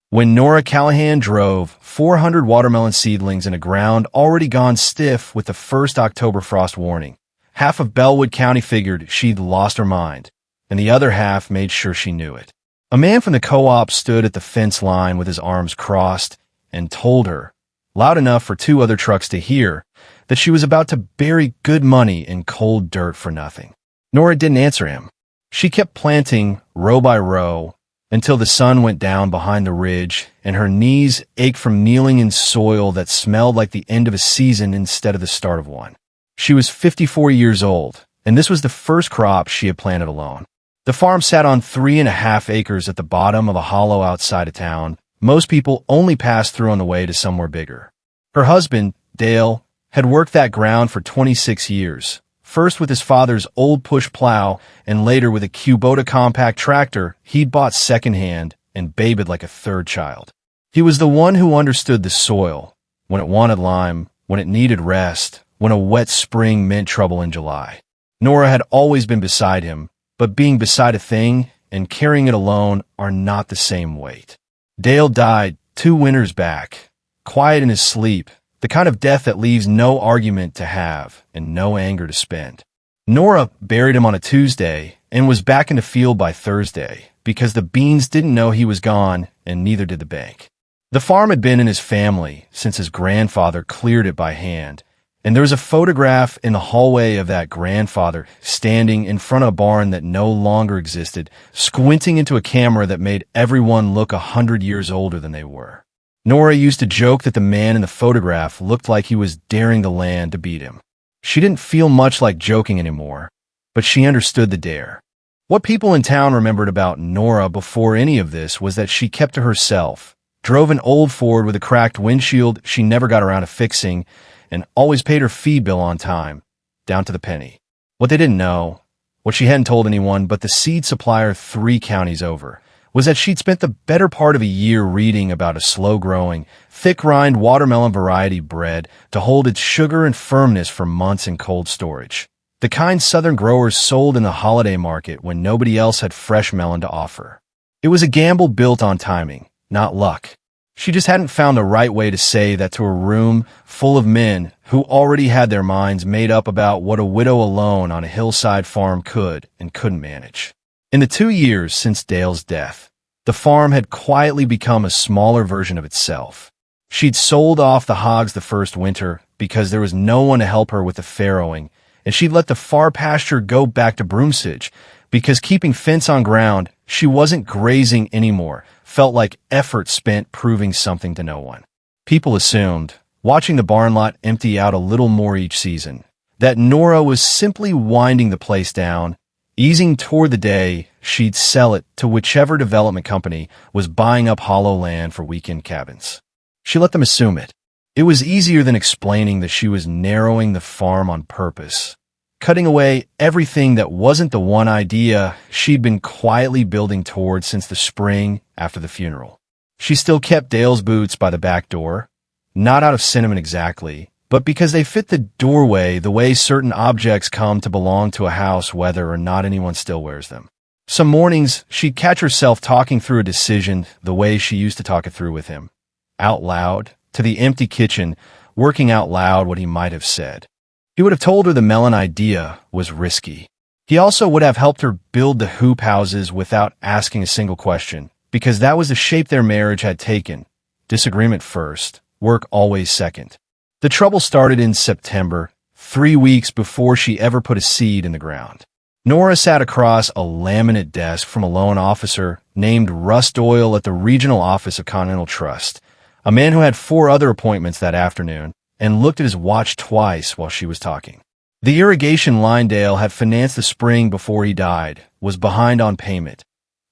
when Nora Callahan drove 400 watermelon seedlings in a ground already gone stiff with the first October frost warning. Half of Bellwood County figured she'd lost her mind, and the other half made sure she knew it. A man from the co-op stood at the fence line with his arms crossed and told her, loud enough for 2 other trucks to hear, that she was about to bury good money in cold dirt for nothing. Nora didn't answer him. She kept planting row by row until the sun went down behind the ridge and her knees ached from kneeling in soil that smelled like the end of a season instead of the start of one. She was 54 years old, and this was the first crop she had planted alone. The farm sat on 3.5 acres at the bottom of a hollow outside of town. Most people only passed through on the way to somewhere bigger. Her husband, Dale, had worked that ground for 26 years, first with his father's old push plow and later with a Kubota compact tractor he'd bought secondhand and babied like a third child. He was the one who understood the soil, when it wanted lime, when it needed rest, when a wet spring meant trouble in July. Nora had always been beside him, but being beside a thing and carrying it alone are not the same weight. Dale died 2 winters back, quiet in his sleep, the kind of death that leaves no argument to have and no anger to spend. Nora buried him on a Tuesday and was back in the field by Thursday because the beans didn't know he was gone and neither did the bank. The farm had been in his family since his grandfather cleared it by hand, and there was a photograph in the hallway of that grandfather standing in front of a barn that no longer existed, squinting into a camera that made everyone look 100 years older than they were. Nora used to joke that the man in the photograph looked like he was daring the land to beat him. She didn't feel much like joking anymore, but she understood the dare. What people in town remembered about Nora before any of this was that she kept to herself, drove an old Ford with a cracked windshield she never got around to fixing, and always paid her fee bill on time, down to the penny. What they didn't know, what she hadn't told anyone but the seed supplier 3 counties over, was that she'd spent the better part of a year reading about a slow-growing, thick-rind watermelon variety bred to hold its sugar and firmness for months in cold storage. The kind Southern growers sold in the holiday market when nobody else had fresh melon to offer. It was a gamble built on timing, not luck. She just hadn't found the right way to say that to a room full of men who already had their minds made up about what a widow alone on a hillside farm could and couldn't manage. In the 2 years since Dale's death, the farm had quietly become a smaller version of itself. She'd sold off the hogs the first winter because there was no one to help her with the farrowing, and she'd let the far pasture go back to broomsage because keeping fence on ground she wasn't grazing anymore felt like effort spent proving something to no one. People assumed, watching the barn lot empty out a little more each season, that Nora was simply winding the place down, easing toward the day she'd sell it to whichever development company was buying up hollow land for weekend cabins. She let them assume it. It was easier than explaining that she was narrowing the farm on purpose, cutting away everything that wasn't the one idea she'd been quietly building toward since the spring after the funeral. She still kept Dale's boots by the back door, not out of sentiment exactly, but because they fit the doorway the way certain objects come to belong to a house whether or not anyone still wears them. Some mornings, she'd catch herself talking through a decision the way she used to talk it through with him, out loud, to the empty kitchen, working out loud what he might have said. He would have told her the melon idea was risky. He also would have helped her build the hoop houses without asking a single question, because that was the shape their marriage had taken. Disagreement first, work always second. The trouble started in September, 3 weeks before she ever put a seed in the ground. Nora sat across a laminate desk from a loan officer named Russ Doyle at the regional office of Continental Trust, a man who had 4 other appointments that afternoon, and looked at his watch twice while she was talking. The irrigation line Dale had financed the spring before he died was behind on payment,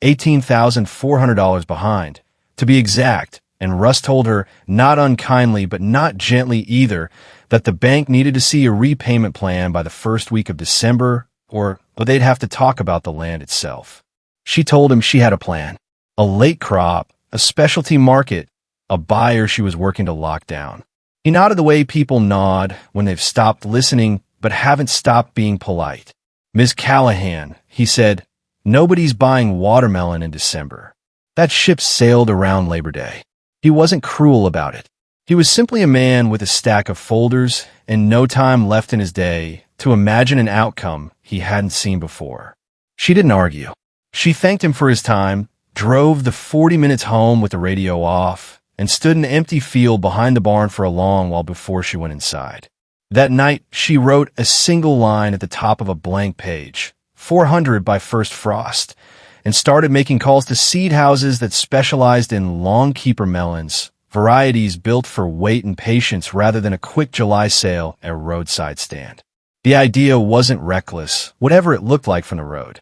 $18,400 behind, to be exact, and Russ told her, not unkindly but not gently either, that the bank needed to see a repayment plan by the first week of December, or they'd have to talk about the land itself. She told him she had a plan, a late crop, a specialty market, a buyer she was working to lock down. He nodded the way people nod when they've stopped listening but haven't stopped being polite. "Ms. Callahan," he said, "nobody's buying watermelon in December. That ship sailed around Labor Day. He wasn't cruel about it. He was simply a man with a stack of folders and no time left in his day to imagine an outcome he hadn't seen before. She didn't argue. She thanked him for his time, drove the 40 minutes home with the radio off, and stood in the empty field behind the barn for a long while before she went inside. That night, she wrote a single line at the top of a blank page, 400 by first frost, and started making calls to seed houses that specialized in long keeper melons, varieties built for weight and patience rather than a quick July sale at a roadside stand. The idea wasn't reckless, whatever it looked like from the road.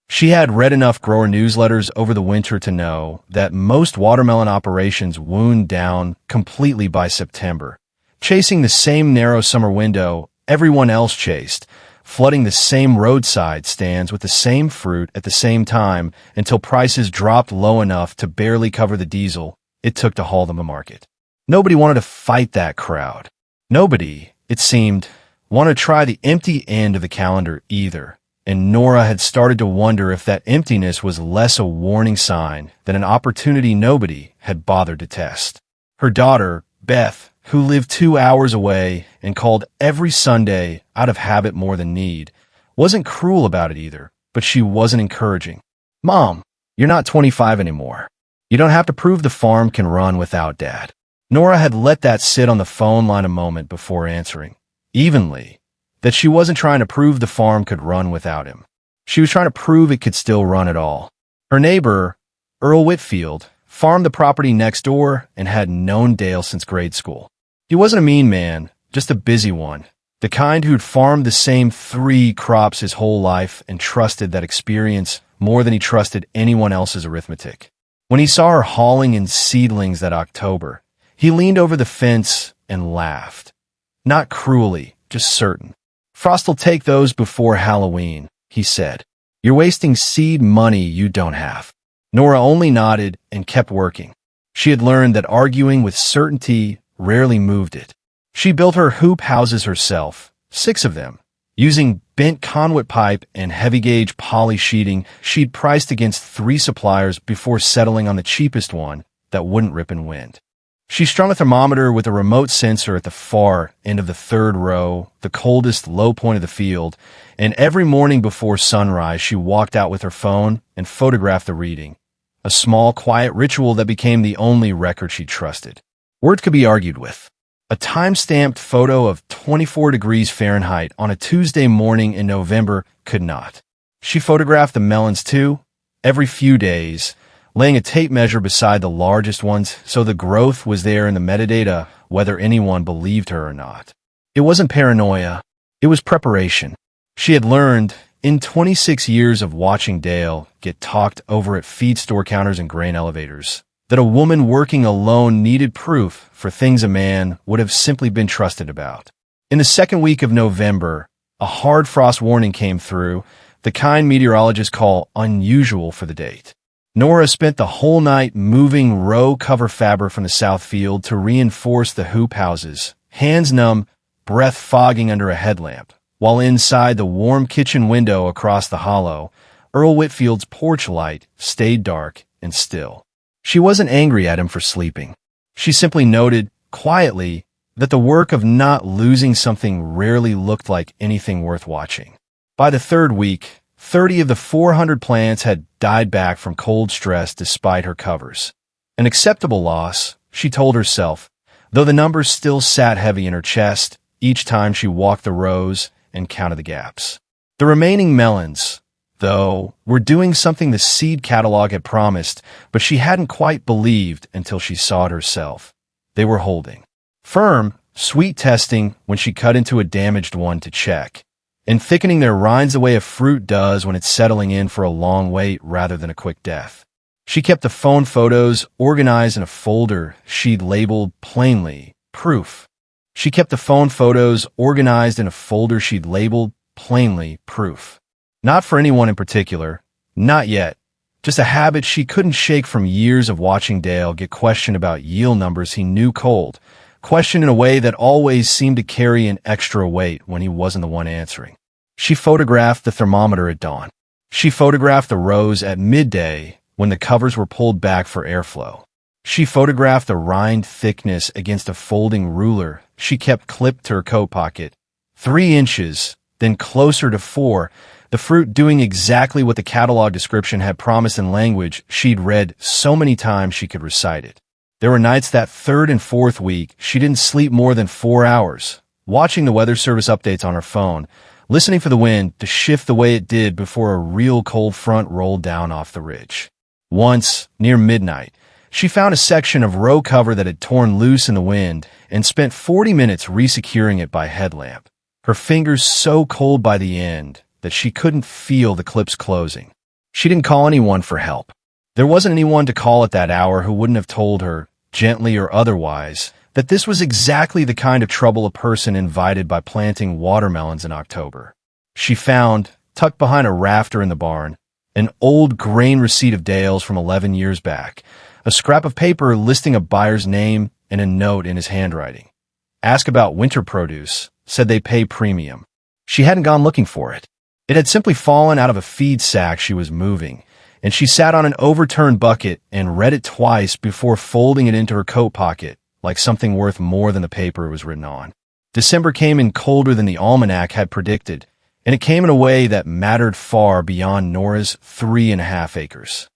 She had read enough grower newsletters over the winter to know that most watermelon operations wound down completely by September, chasing the same narrow summer window everyone else chased, flooding the same roadside stands with the same fruit at the same time until prices dropped low enough to barely cover the diesel it took to haul them to market. Nobody wanted to fight that crowd. Nobody, it seemed, wanted to try the empty end of the calendar either, and Nora had started to wonder if that emptiness was less a warning sign than an opportunity nobody had bothered to test. Her daughter, Beth, who lived 2 hours away and called every Sunday out of habit more than need, wasn't cruel about it either, but she wasn't encouraging. "Mom, you're not 25 anymore. You don't have to prove the farm can run without Dad." Nora had let that sit on the phone line a moment before answering, evenly, that she wasn't trying to prove the farm could run without him. She was trying to prove it could still run at all. Her neighbor, Earl Whitfield, farmed the property next door and had known Dale since grade school. He wasn't a mean man, just a busy one, the kind who'd farmed the same 3 crops his whole life and trusted that experience more than he trusted anyone else's arithmetic. When he saw her hauling in seedlings that October, he leaned over the fence and laughed. Not cruelly, just certain. "Frost'll take those before Halloween," he said. "You're wasting seed money you don't have." Nora only nodded and kept working. She had learned that arguing with certainty rarely moved it. She built her hoop houses herself, 6 of them, using bent conduit pipe and heavy-gauge poly sheeting she'd priced against 3 suppliers before settling on the cheapest one that wouldn't rip in wind. She strung a thermometer with a remote sensor at the far end of the 3rd row, the coldest low point of the field, and every morning before sunrise she walked out with her phone and photographed the reading, a small, quiet ritual that became the only record she trusted. Words could be argued with. A time-stamped photo of 24 degrees Fahrenheit on a Tuesday morning in November could not. She photographed the melons too, every few days, laying a tape measure beside the largest ones so the growth was there in the metadata whether anyone believed her or not. It wasn't paranoia, it was preparation. She had learned, in 26 years of watching Dale get talked over at feed store counters and grain elevators, that a woman working alone needed proof for things a man would have simply been trusted about. In the 2nd week of November, a hard frost warning came through, the kind meteorologists call unusual for the date. Nora spent the whole night moving row cover fabric from the south field to reinforce the hoop houses, hands numb, breath fogging under a headlamp, while inside the warm kitchen window across the hollow, Earl Whitfield's porch light stayed dark and still. She wasn't angry at him for sleeping. She simply noted, quietly, that the work of not losing something rarely looked like anything worth watching. By the 3rd week, 30 of the 400 plants had died back from cold stress despite her covers. An acceptable loss, she told herself, though the numbers still sat heavy in her chest each time she walked the rows and counted the gaps. The remaining melons, though, were doing something the seed catalog had promised, but she hadn't quite believed until she saw it herself. They were holding. Firm, sweet testing when she cut into a damaged one to check, and thickening their rinds the way a fruit does when it's settling in for a long wait rather than a quick death. She kept the phone photos organized in a folder she'd labeled plainly, proof. She kept the phone photos organized in a folder she'd labeled plainly, proof. Not for anyone in particular, not yet, just a habit she couldn't shake from years of watching Dale get questioned about yield numbers he knew cold, questioned in a way that always seemed to carry an extra weight when he wasn't the one answering. She photographed the thermometer at dawn. She photographed the rows at midday, when the covers were pulled back for airflow. She photographed the rind thickness against a folding ruler she kept clipped to her coat pocket. 3 inches, then closer to 4, the fruit doing exactly what the catalog description had promised in language she'd read so many times she could recite it. There were nights that 3rd and 4th week she didn't sleep more than 4 hours, watching the weather service updates on her phone, listening for the wind to shift the way it did before a real cold front rolled down off the ridge. Once, near midnight, she found a section of row cover that had torn loose in the wind and spent 40 minutes resecuring it by headlamp, her fingers so cold by the end that she couldn't feel the clips closing. She didn't call anyone for help. There wasn't anyone to call at that hour who wouldn't have told her, gently or otherwise, that this was exactly the kind of trouble a person invited by planting watermelons in October. She found, tucked behind a rafter in the barn, an old grain receipt of Dale's from 11 years back, a scrap of paper listing a buyer's name and a note in his handwriting. Ask about winter produce, said they pay premium. She hadn't gone looking for it. It had simply fallen out of a feed sack she was moving, and she sat on an overturned bucket and read it twice before folding it into her coat pocket, like something worth more than the paper it was written on. December came in colder than the almanac had predicted, and it came in a way that mattered far beyond Nora's 3.5 acres.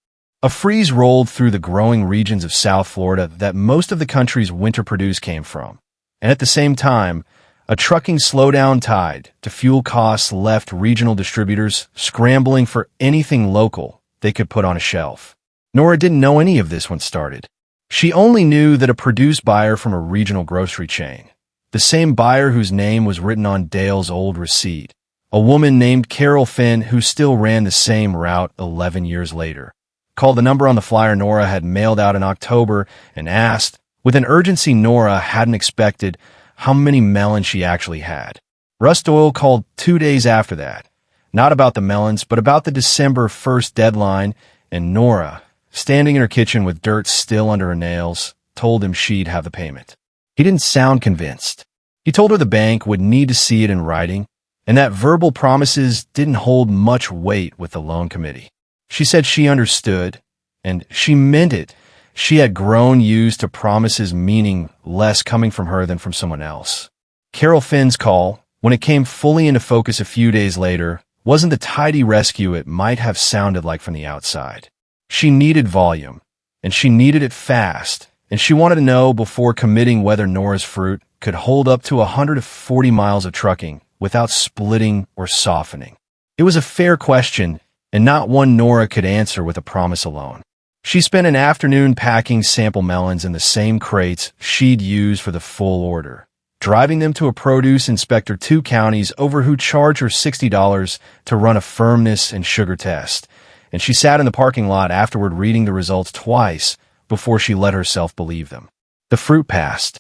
A freeze rolled through the growing regions of South Florida that most of the country's winter produce came from, and at the same time, a trucking slowdown tied to fuel costs left regional distributors scrambling for anything local they could put on a shelf. Nora didn't know any of this when started. She only knew that a produce buyer from a regional grocery chain, the same buyer whose name was written on Dale's old receipt, a woman named Carol Finn who still ran the same route 11 years later, called the number on the flyer Nora had mailed out in October and asked, with an urgency Nora hadn't expected, how many melons she actually had. Russ Doyle called 2 days after that, not about the melons, but about the December 1st deadline, and Nora, standing in her kitchen with dirt still under her nails, told him she'd have the payment. He didn't sound convinced. He told her the bank would need to see it in writing, and that verbal promises didn't hold much weight with the loan committee. She said she understood, and she meant it. She had grown used to promises meaning less coming from her than from someone else. Carol Finn's call, when it came fully into focus a few days later, wasn't the tidy rescue it might have sounded like from the outside. She needed volume, and she needed it fast, and she wanted to know before committing whether Nora's fruit could hold up to 140 miles of trucking without splitting or softening. It was a fair question, and not one Nora could answer with a promise alone. She spent an afternoon packing sample melons in the same crates she'd used for the full order, driving them to a produce inspector 2 counties over who charged her $60 to run a firmness and sugar test, and she sat in the parking lot afterward reading the results twice before she let herself believe them. The fruit passed.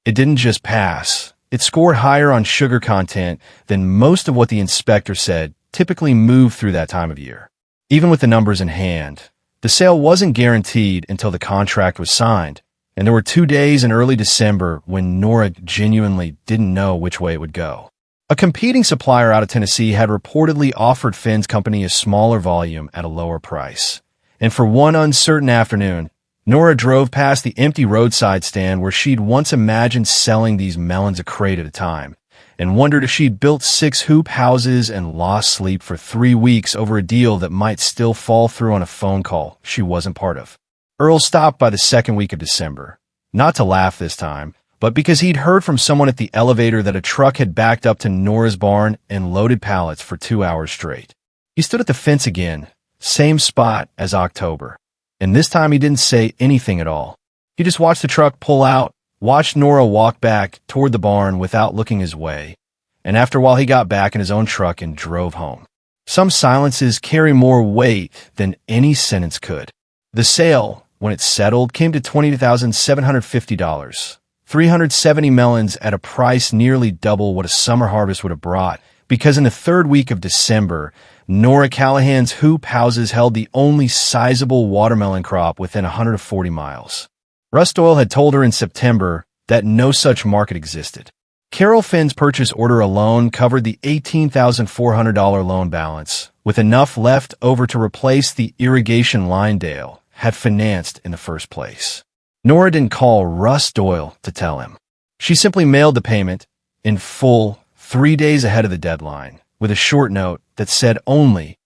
It didn't just pass. It scored higher on sugar content than most of what the inspector said typically moved through that time of year. Even with the numbers in hand, the sale wasn't guaranteed until the contract was signed, and there were 2 days in early December when Nora genuinely didn't know which way it would go. A competing supplier out of Tennessee had reportedly offered Finn's company a smaller volume at a lower price, and for one uncertain afternoon, Nora drove past the empty roadside stand where she'd once imagined selling these melons a crate at a time, and wondered if she'd built 6 hoop houses and lost sleep for 3 weeks over a deal that might still fall through on a phone call she wasn't part of. Earl stopped by the 2nd week of December, not to laugh this time, but because he'd heard from someone at the elevator that a truck had backed up to Nora's barn and loaded pallets for 2 hours straight. He stood at the fence again, same spot as October, and this time he didn't say anything at all. He just watched the truck pull out, watched Nora walk back toward the barn without looking his way, and after a while he got back in his own truck and drove home. Some silences carry more weight than any sentence could. The sale, when it settled, came to $20,750, 370 melons at a price nearly double what a summer harvest would have brought, because in the 3rd week of December, Nora Callahan's hoop houses held the only sizable watermelon crop within 140 miles. Russ Doyle had told her in September that no such market existed. Carol Finn's purchase order alone covered the $18,400 loan balance, with enough left over to replace the irrigation line Dale had financed in the first place. Nora didn't call Russ Doyle to tell him. She simply mailed the payment in full 3 days ahead of the deadline, with a short note that said only,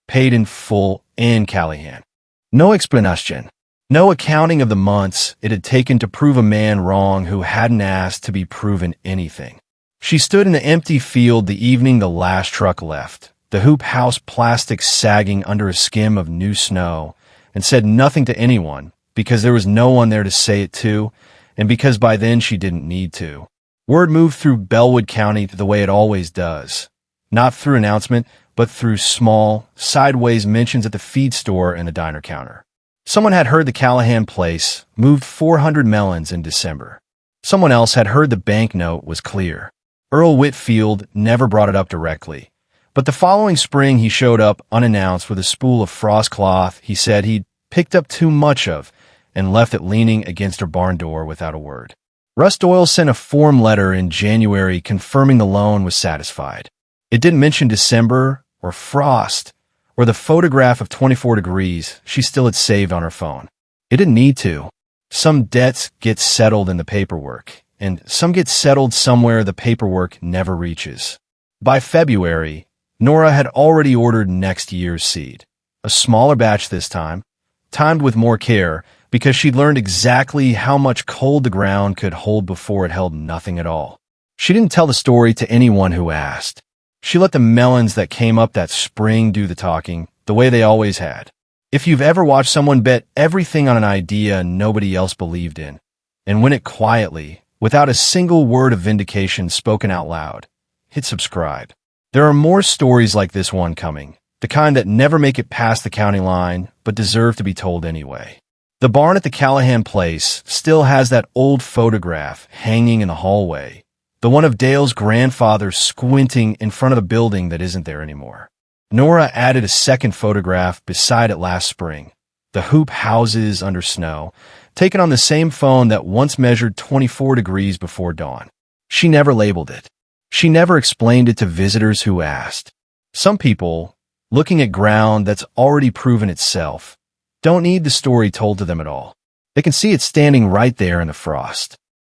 paid in full in Callahan. No explanation. No accounting of the months it had taken to prove a man wrong who hadn't asked to be proven anything. She stood in the empty field the evening the last truck left, the hoop house plastic sagging under a skim of new snow, and said nothing to anyone because there was no one there to say it to, and because by then she didn't need to. Word moved through Bellwood County the way it always does, not through announcement, but through small, sideways mentions at the feed store and the diner counter. Someone had heard the Callahan place moved 400 melons in December. Someone else had heard the banknote was clear. Earl Whitfield never brought it up directly, but the following spring he showed up unannounced with a spool of frost cloth he said he'd picked up too much of and left it leaning against her barn door without a word. Russ Doyle sent a form letter in January confirming the loan was satisfied. It didn't mention December or frost, or the photograph of 24 degrees she still had saved on her phone. It didn't need to. Some debts get settled in the paperwork, and some get settled somewhere the paperwork never reaches. By February, Nora had already ordered next year's seed, a smaller batch this time, timed with more care because she'd learned exactly how much cold the ground could hold before it held nothing at all. She didn't tell the story to anyone who asked. She let the melons that came up that spring do the talking, the way they always had. If you've ever watched someone bet everything on an idea nobody else believed in, and win it quietly, without a single word of vindication spoken out loud, hit subscribe. There are more stories like this one coming, the kind that never make it past the county line, but deserve to be told anyway. The barn at the Callahan place still has that old photograph hanging in the hallway, the one of Dale's grandfather squinting in front of the building that isn't there anymore. Nora added a second photograph beside it last spring, the hoop houses under snow, taken on the same phone that once measured 24 degrees before dawn. She never labeled it. She never explained it to visitors who asked. Some people, looking at ground that's already proven itself, don't need the story told to them at all. They can see it standing right there in the frost.